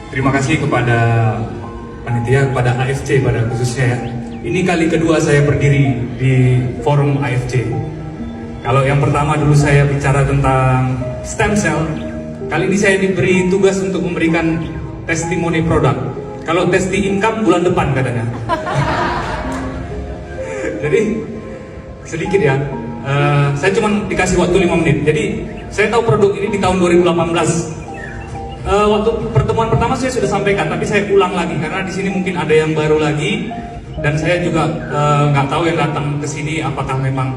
Terima kasih kepada panitia, kepada AFC pada khususnya ya. Ini kali kedua saya berdiri di forum AFC. Kalau yang pertama dulu saya bicara tentang stem cell, kali ini saya diberi tugas untuk memberikan testimoni produk. Kalau testi income bulan depan katanya. Jadi sedikit ya, saya cuma dikasih waktu 5 menit. Jadi saya tahu produk ini di tahun 2018. Waktu pertemuan pertama saya sudah sampaikan, tapi saya ulang lagi karena di sini mungkin ada yang baru lagi dan saya juga nggak tahu yang datang ke sini apakah memang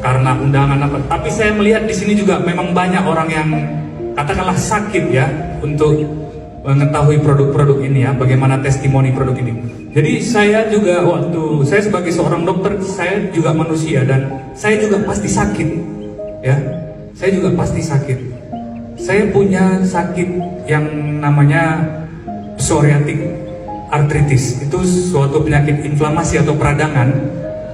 karena undangan apa. Tapi saya melihat di sini juga memang banyak orang yang katakanlah sakit ya untuk mengetahui produk-produk ini ya, bagaimana testimoni produk ini. Jadi saya juga waktu saya sebagai seorang dokter, saya juga manusia dan saya juga pasti sakit ya. Saya juga pasti sakit. Saya punya sakit yang namanya psoriatic arthritis. Itu suatu penyakit inflamasi atau peradangan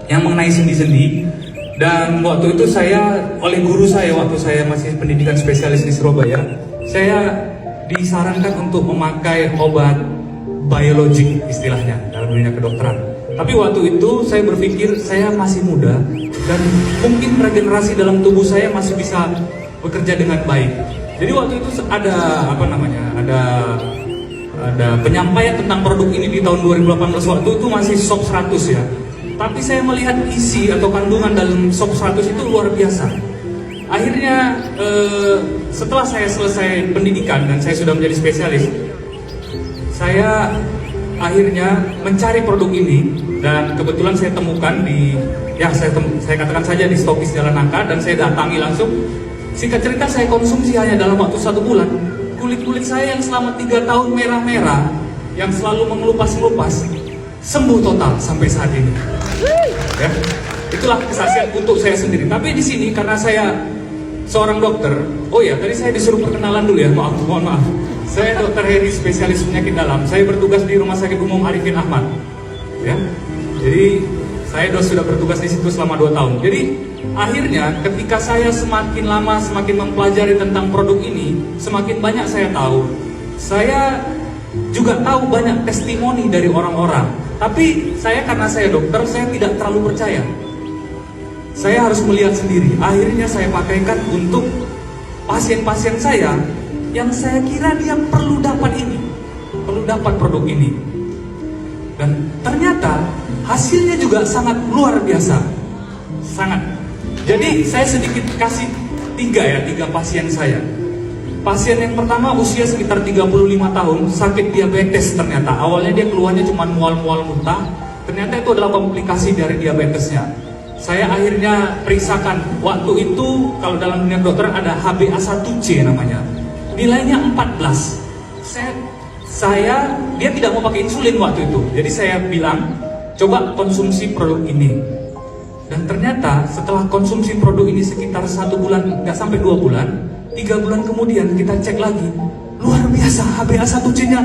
yang mengenai sendi-sendi. Dan waktu itu saya, oleh guru saya waktu saya masih pendidikan spesialis di Surabaya, saya disarankan untuk memakai obat biologik istilahnya dalam dunia kedokteran. Tapi waktu itu saya berpikir saya masih muda dan mungkin regenerasi dalam tubuh saya masih bisa bekerja dengan baik. Jadi waktu itu ada penyampaian tentang produk ini di tahun 2018. Waktu itu masih SOP 100 ya. Tapi saya melihat isi atau kandungan dalam SOP 100 itu luar biasa. Akhirnya setelah saya selesai pendidikan dan saya sudah menjadi spesialis, saya akhirnya mencari produk ini dan kebetulan saya temukan di saya katakan saja di Stokis Jalan Nangka dan saya datangi langsung. Singkat cerita saya konsumsi hanya dalam waktu 1 bulan. Kulit saya yang selama 3 tahun merah-merah, yang selalu mengelupas-ngelupas, sembuh total sampai saat ini. Ya, itulah kesaksian untuk saya sendiri. Tapi di sini karena saya seorang dokter, oh ya tadi saya disuruh perkenalan dulu ya, mohon maaf. Saya Dr. Heri, spesialis penyakit dalam. Saya bertugas di Rumah Sakit Umum Arifin Ahmad. Ya, jadi saya sudah bertugas di situ selama 2 tahun. Jadi akhirnya ketika saya semakin lama semakin mempelajari tentang produk ini, semakin banyak saya tahu. Saya juga tahu banyak testimoni dari orang-orang. Tapi karena saya dokter, saya tidak terlalu percaya. Saya harus melihat sendiri. Akhirnya saya pakaikan untuk pasien-pasien saya yang saya kira dia perlu dapat ini, perlu dapat produk ini. Dan ternyata hasilnya juga sangat luar biasa, sangat. Jadi saya sedikit kasih 3 pasien saya. Pasien yang pertama usia sekitar 35 tahun, sakit diabetes ternyata. Awalnya dia keluhannya cuma mual-mual muntah, ternyata itu adalah komplikasi dari diabetesnya. Saya akhirnya periksakan, waktu itu kalau dalam dunia kedokteran ada HbA1c namanya. Nilainya 14. Dia tidak mau pakai insulin waktu itu. Jadi saya bilang, coba konsumsi produk ini. Dan ternyata setelah konsumsi produk ini sekitar 1 bulan, nggak sampai 2 bulan, 3 bulan kemudian kita cek lagi, luar biasa, HbA1c-nya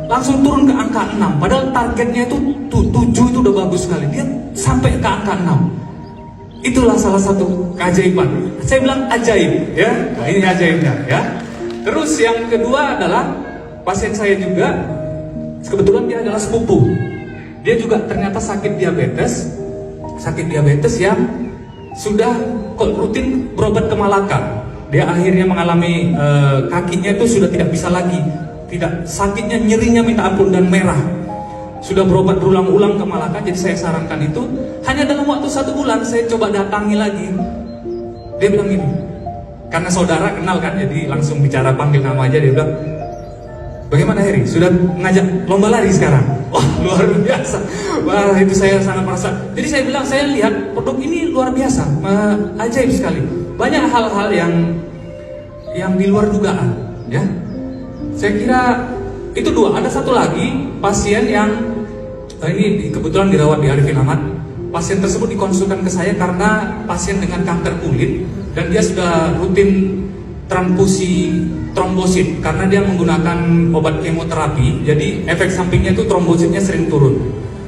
langsung turun ke angka 6. Padahal targetnya itu 7 itu udah bagus sekali. Dia sampai ke angka 6. Itulah salah satu keajaiban. Saya bilang ajaib, ya. Nah, ini ajaibnya, ya. Terus yang kedua adalah pasien saya juga, kebetulan dia adalah sepupu. Dia juga ternyata sakit diabetes yang sudah rutin berobat ke Malaka. Dia akhirnya mengalami kakinya itu sudah tidak bisa lagi, sakitnya, nyerinya minta ampun dan merah. Sudah berobat berulang-ulang ke Malaka, jadi saya sarankan itu. Hanya dalam waktu 1 bulan saya coba datangi lagi. Dia bilang gini, karena saudara kenal kan, jadi langsung bicara panggil nama aja. Dia bilang, bagaimana Heri? Sudah mengajak lomba lari sekarang? Wah, luar biasa. Wah, itu saya sangat merasa. Jadi saya bilang, saya lihat produk ini luar biasa, ajaib sekali. Banyak hal-hal yang di luar dugaan, ya. Saya kira itu 2. Ada satu lagi pasien yang ini kebetulan dirawat di Arifin Ahmad. Pasien tersebut dikonsulkan ke saya karena pasien dengan kanker kulit dan dia sudah rutin transfusi trombosit karena dia menggunakan obat kemoterapi. Jadi efek sampingnya itu trombositnya sering turun.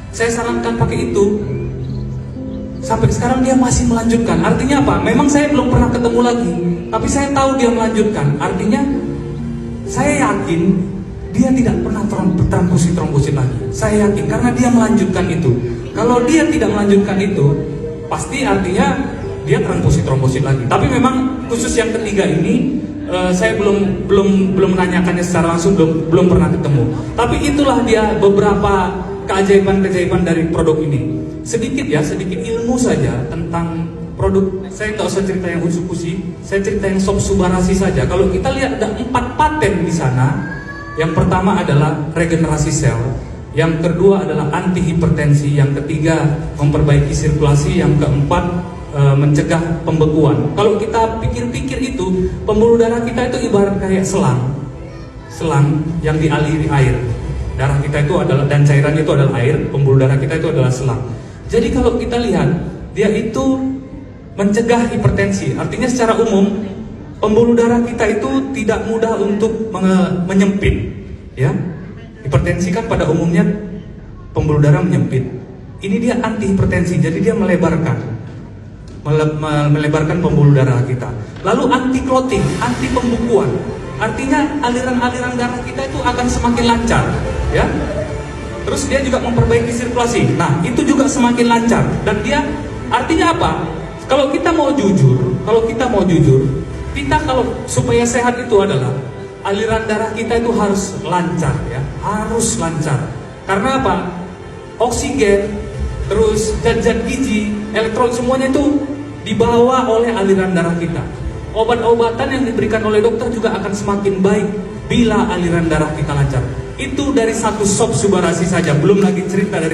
Saya sarankan pakai itu. Sampai sekarang dia masih melanjutkan. Artinya apa? Memang saya belum pernah ketemu lagi, tapi saya tahu dia melanjutkan. Artinya saya yakin dia tidak pernah trombosit lagi. Saya yakin karena dia melanjutkan itu. Kalau dia tidak melanjutkan itu, pasti artinya dia trombosit lagi. Tapi memang khusus yang ketiga ini saya belum menanyakannya secara langsung, belum pernah ketemu. Tapi itulah dia beberapa keajaiban dari produk ini. Sedikit ilmu saja tentang produk. Saya nggak usah cerita yang Utsukushi, saya cerita yang Sob Subarasi saja. Kalau kita lihat ada 4 paten di sana. Yang pertama adalah regenerasi sel, yang kedua adalah anti hipertensi, yang ketiga memperbaiki sirkulasi, yang keempat mencegah pembekuan. Kalau kita pikir-pikir itu, pembuluh darah kita itu ibarat kayak selang yang dialiri air. Darah kita itu adalah, dan cairan itu adalah air, pembuluh darah kita itu adalah selang. Jadi kalau kita lihat, dia itu mencegah hipertensi. Artinya secara umum pembuluh darah kita itu tidak mudah untuk menyempit, ya. Hipertensi kan pada umumnya pembuluh darah menyempit. Ini dia anti hipertensi, jadi dia melebarkan pembuluh darah kita. Lalu anti clotting, anti pembukuan. Artinya aliran-aliran darah kita itu akan semakin lancar, ya. Terus dia juga memperbaiki sirkulasi. Nah, itu juga semakin lancar. Dan dia artinya apa? Kalau kita mau jujur, kita kalau supaya sehat itu adalah aliran darah kita itu harus lancar, ya, harus lancar. Karena apa? Oksigen, terus zat-zat gizi, elektron semuanya itu dibawa oleh aliran darah kita. Obat-obatan yang diberikan oleh dokter juga akan semakin baik bila aliran darah kita lancar. Itu dari satu Sob Subarasi saja, belum lagi cerita dari